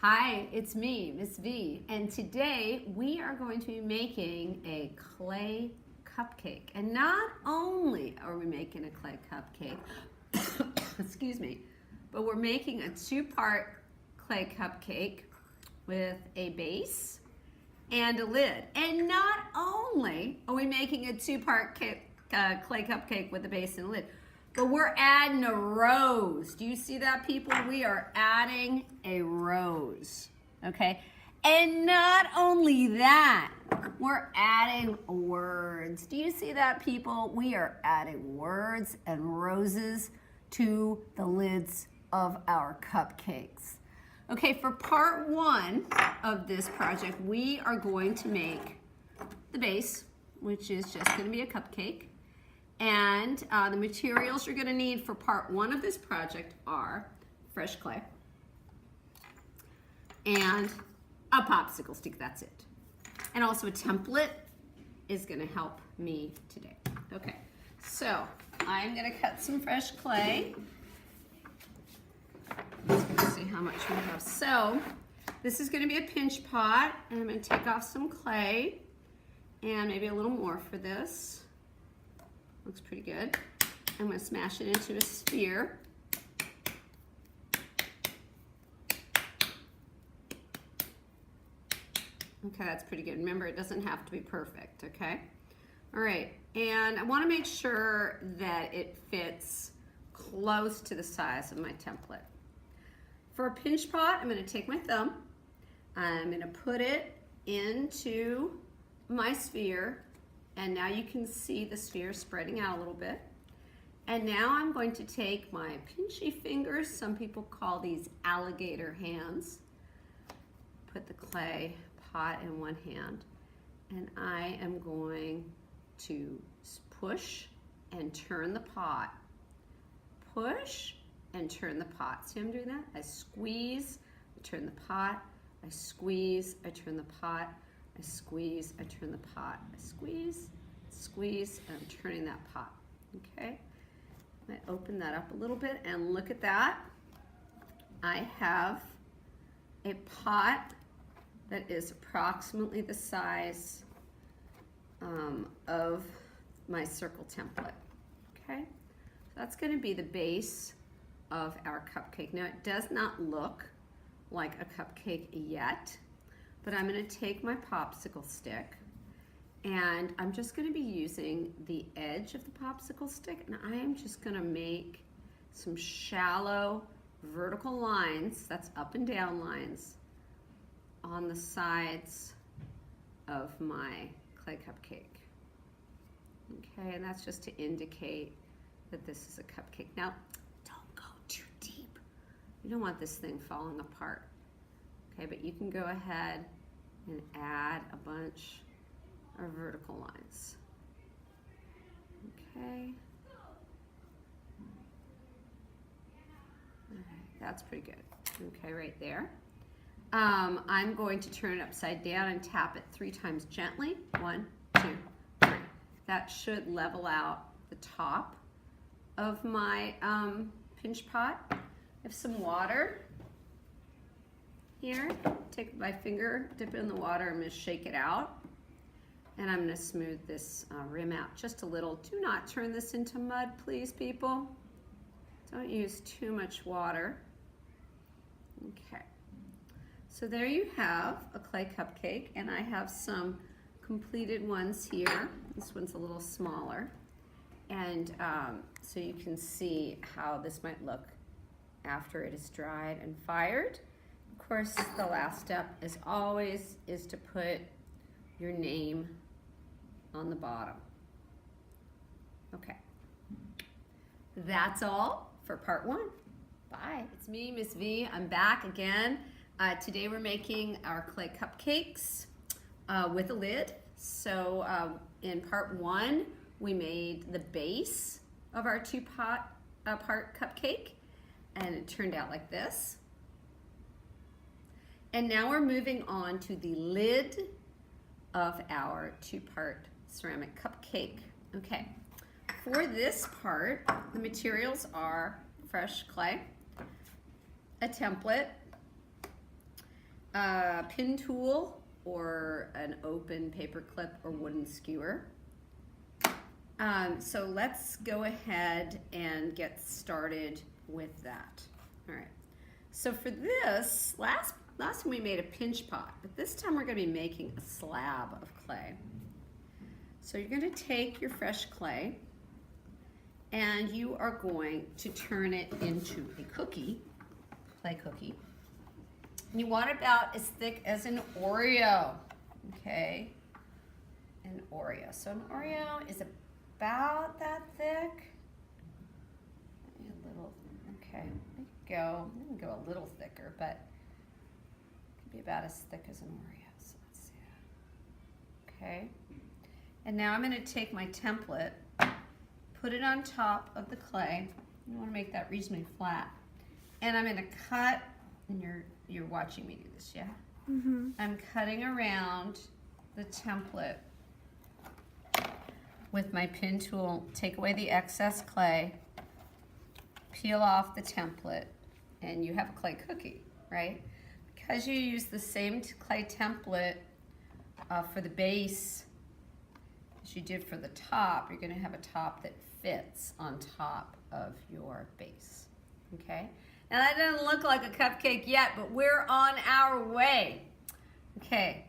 Hi, it's me, Miss V, and today we are going to be making a clay cupcake. And not only are we making a clay cupcake, excuse me, but we're making a two-part clay cupcake with a base and a lid. And not only are we making a two-part clay cupcake with a base and a lid, but we're adding a rose. Do you see that, people? We are adding a rose, okay? And not only that, we're adding words. Do you see that, people? We are adding words and roses to the lids of our cupcakes. Okay, for part one of this project, we are going to make the base, which is just gonna be a cupcake. And the materials you're gonna need for part one of this project are fresh clay and a popsicle stick, that's it. And also a template is gonna help me today. Okay, so I'm gonna cut some fresh clay. Let's see how much we have. So this is gonna be a pinch pot, and I'm gonna take off some clay and maybe a little more for this. Looks pretty good. I'm going to smash it into a sphere. Okay, that's pretty good. Remember, it doesn't have to be perfect, okay? All right, and I want to make sure that it fits close to the size of my template. For a pinch pot, I'm going to take my thumb. I'm going to put it into my sphere. And now you can see the sphere spreading out a little bit. And now I'm going to take my pinchy fingers, some people call these alligator hands, put the clay pot in one hand, and I am going to push and turn the pot. Push and turn the pot. See how I'm doing that? I squeeze, I turn the pot, I squeeze, I turn the pot, I squeeze, I turn the pot, I squeeze, squeeze, and I'm turning that pot, okay? I open that up a little bit and look at that. I have a pot that is approximately the size of my circle template, okay? So that's gonna be the base of our cupcake. Now it does not look like a cupcake yet, but I'm going to take my popsicle stick and I'm just going to be using the edge of the popsicle stick, and I am just going to make some shallow vertical lines, that's up and down lines, on the sides of my clay cupcake. Okay, and that's just to indicate that this is a cupcake. Now, don't go too deep. You don't want this thing falling apart. Okay, but you can go ahead and add a bunch of vertical lines. Okay. All right, that's pretty good. Okay, right there. I'm going to turn it upside down and tap it 3 times gently. 1, 2, 3. That should level out the top of my pinch pot. I have some water here. Take my finger, dip it in the water, I'm going to shake it out. And I'm going to smooth this rim out just a little. Do not turn this into mud, please, people. Don't use too much water. Okay. So there you have a clay cupcake, and I have some completed ones here. This one's a little smaller. And so you can see how this might look after it is dried and fired. Of course, the last step, as always, is to put your name on the bottom. Okay. That's all for part one. Bye. It's me, Miss V. I'm back again. Today we're making our clay cupcakes with a lid. So in part one, we made the base of our two-part cupcake, and it turned out like this. And now we're moving on to the lid of our two-part ceramic cupcake. Okay, for this part, the materials are fresh clay, a template, a pin tool or an open paper clip or wooden skewer. So let's go ahead and get started with that. All right. So for this, last time we made a pinch pot, but this time we're going to be making a slab of clay. So you're going to take your fresh clay and you are going to turn it into a cookie, clay cookie. You want it about as thick as an Oreo, okay? An Oreo. So an Oreo is about that thick. Maybe a little, okay. We can go a little thicker, but it could be about as thick as an Oreo. So let's see. Okay. And now I'm going to take my template, put it on top of the clay. You want to make that reasonably flat. And I'm going to cut, and you're watching me do this, yeah? Mm-hmm. I'm cutting around the template with my pin tool, take away the excess clay, peel off the template, and you have a clay cookie, right? Because you use the same clay template for the base as you did for the top, you're going to have a top that fits on top of your base, okay? Now that doesn't look like a cupcake yet, but we're on our way. Okay,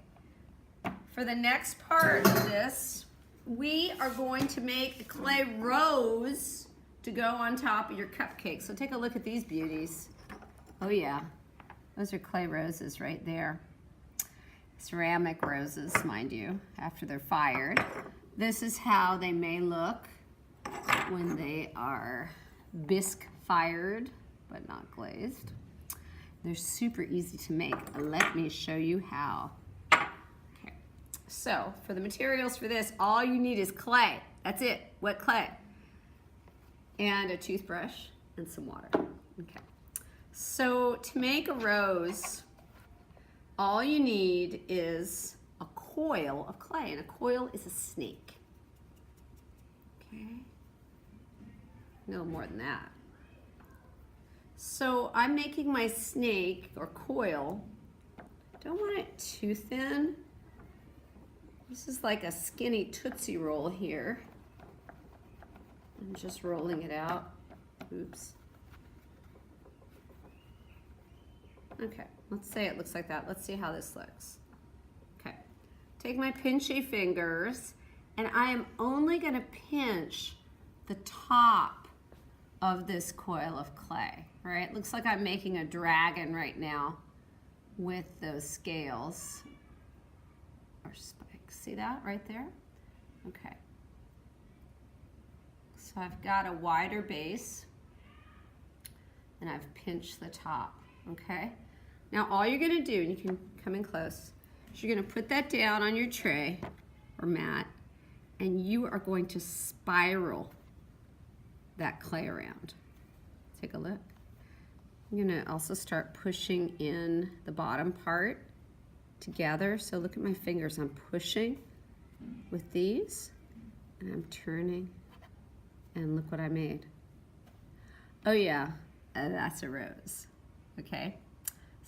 for the next part of this, we are going to make a clay rose to go on top of your cupcake. So take a look at these beauties. Oh yeah, those are clay roses right there. Ceramic roses, mind you, after they're fired. This is how they may look when they are bisque fired, but not glazed. They're super easy to make. Let me show you how. Okay. So for the materials for this, all you need is clay. That's it, wet clay. And a toothbrush and some water. Okay. So to make a rose, all you need is a coil of clay, and a coil is a snake. Okay. No more than that. So I'm making my snake or coil. Don't want it too thin. This is like a skinny Tootsie Roll here. I'm just rolling it out. Oops. Okay, let's say it looks like that. Let's see how this looks. Okay, take my pinchy fingers and I am only going to pinch the top of this coil of clay, right? It looks like I'm making a dragon right now with those scales or spikes. See that right there? Okay. So I've got a wider base and I've pinched the top, okay? Now all you're gonna do, and you can come in close, is you're gonna put that down on your tray or mat and you are going to spiral that clay around. Take a look. I'm gonna also start pushing in the bottom part together. So look at my fingers, I'm pushing with these and I'm turning, and look what I made. Oh yeah, that's a rose, okay?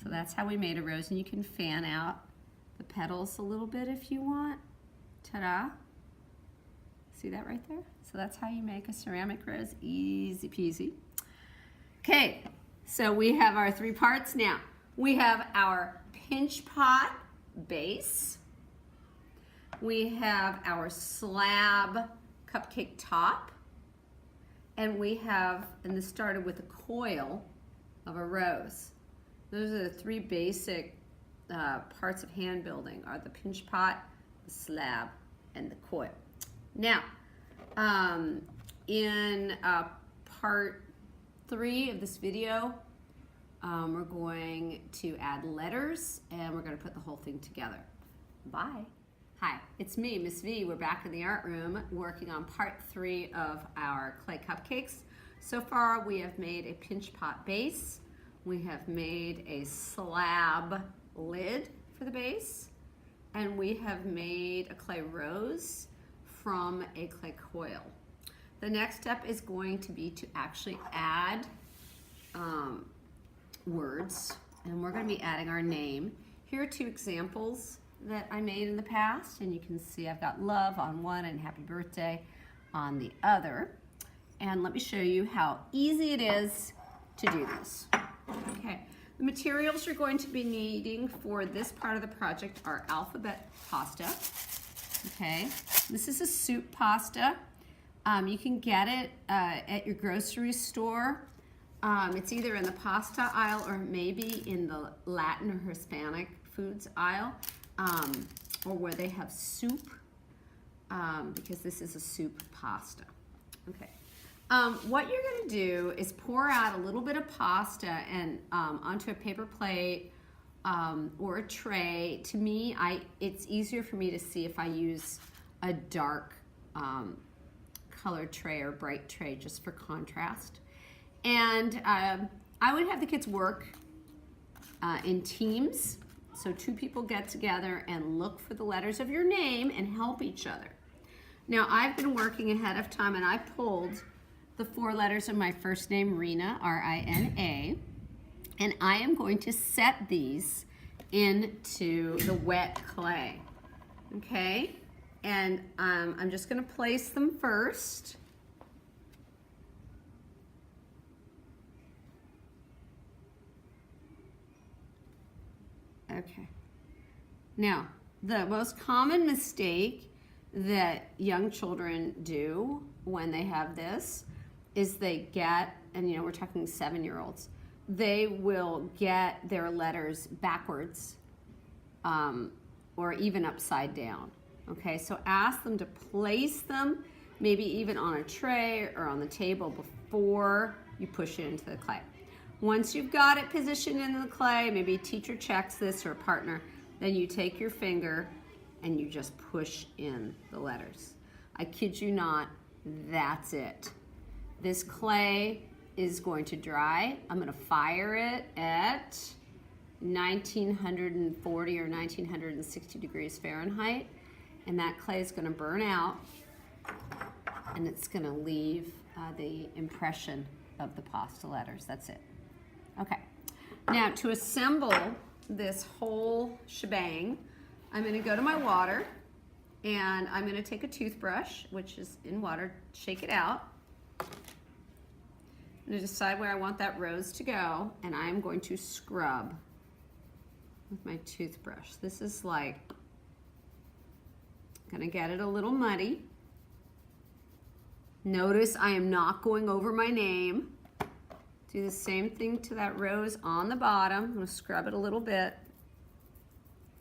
So that's how we made a rose, and you can fan out the petals a little bit if you want. Ta-da. See that right there? So that's how you make a ceramic rose, easy peasy. Okay, so we have our three parts now. We have our pinch pot base. We have our slab cupcake top. And we have, and this started with a coil of a rose. Those are the three basic parts of hand building, are the pinch pot, the slab, and the coil. Now, in part 3 of this video, we're going to add letters and we're going to put the whole thing together. Bye. Hi, it's me, Miss V. We're back in the art room working on part 3 of our clay cupcakes. So far we have made a pinch pot base. We have made a slab lid for the base. And we have made a clay rose from a clay coil. The next step is going to be to actually add words. And we're going to be adding our name. here are two examples that I made in the past, and you can see I've got love on one and happy birthday on the other. And let me show you how easy it is to do this. Okay, the materials you're going to be needing for this part of the project are alphabet pasta. Okay, this is a soup pasta. You can get it at your grocery store. It's either in the pasta aisle or maybe in the Latin or Hispanic foods aisle, or where they have soup, because this is a soup pasta. Okay. What you're going to do is pour out a little bit of pasta and onto a paper plate or a tray. To me, it's easier for me to see if I use a dark colored tray or bright tray just for contrast. And I would have the kids work in teams. So 2 people get together and look for the letters of your name and help each other. Now, I've been working ahead of time, and I pulled the 4 letters of my first name, Rina, R-I-N-A, and I am going to set these into the wet clay, okay? And I'm just going to place them first. Okay. Now, the most common mistake that young children do when they have this is they get, and you know, we're talking 7-year-olds, they will get their letters backwards or even upside down. Okay, so ask them to place them maybe even on a tray or on the table before you push it into the clay. Once you've got it positioned in the clay, maybe a teacher checks this or a partner, then you take your finger and you just push in the letters. I kid you not, that's it. This clay is going to dry. I'm going to fire it at 1940 or 1960 degrees Fahrenheit, and that clay is going to burn out, and it's going to leave the impression of the pasta letters. That's it. Okay, now to assemble this whole shebang, I'm going to go to my water, and I'm going to take a toothbrush, which is in water, shake it out. I'm going to decide where I want that rose to go, and I'm going to scrub with my toothbrush. This is like, I'm going to get it a little muddy. Notice I am not going over my name. Do the same thing to that rose on the bottom. I'm going to scrub it a little bit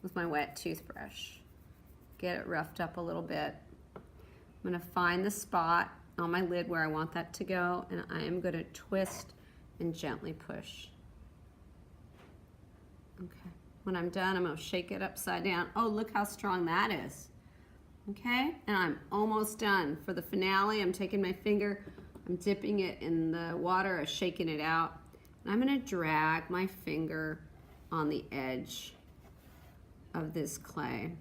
with my wet toothbrush. Get it roughed up a little bit. I'm going to find the spot on my lid where I want that to go, and I am going to twist and gently push. Okay. When I'm done, I'm going to shake it upside down. Oh, look how strong that is. Okay, and I'm almost done. For the finale, I'm taking my finger, I'm dipping it in the water, I'm shaking it out, and I'm going to drag my finger on the edge of this clay.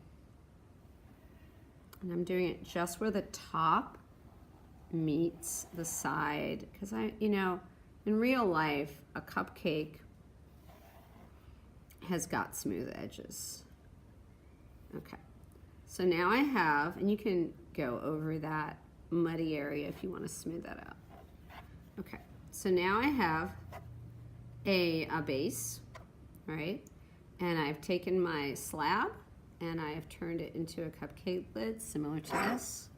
And I'm doing it just where the top meets the side, because you know, in real life, a cupcake has got smooth edges. Okay. So now I have, and you can go over that muddy area if you want to smooth that out. Okay, so now I have a base, right? And I've taken my slab and I have turned it into a cupcake lid similar to this.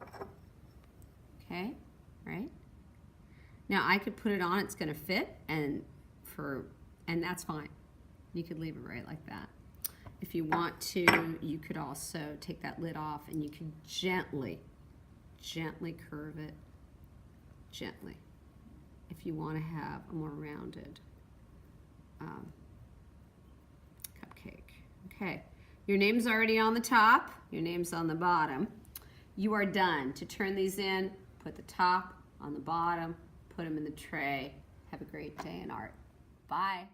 Okay, right? Now I could put it on, it's gonna fit, and that's fine. You could leave it right like that. If you want to, you could also take that lid off and you can gently curve it, gently, if you want to have a more rounded cupcake. Okay, your name's already on the top, your name's on the bottom. You are done. To turn these in, put the top on the bottom, put them in the tray. Have a great day in art. Bye.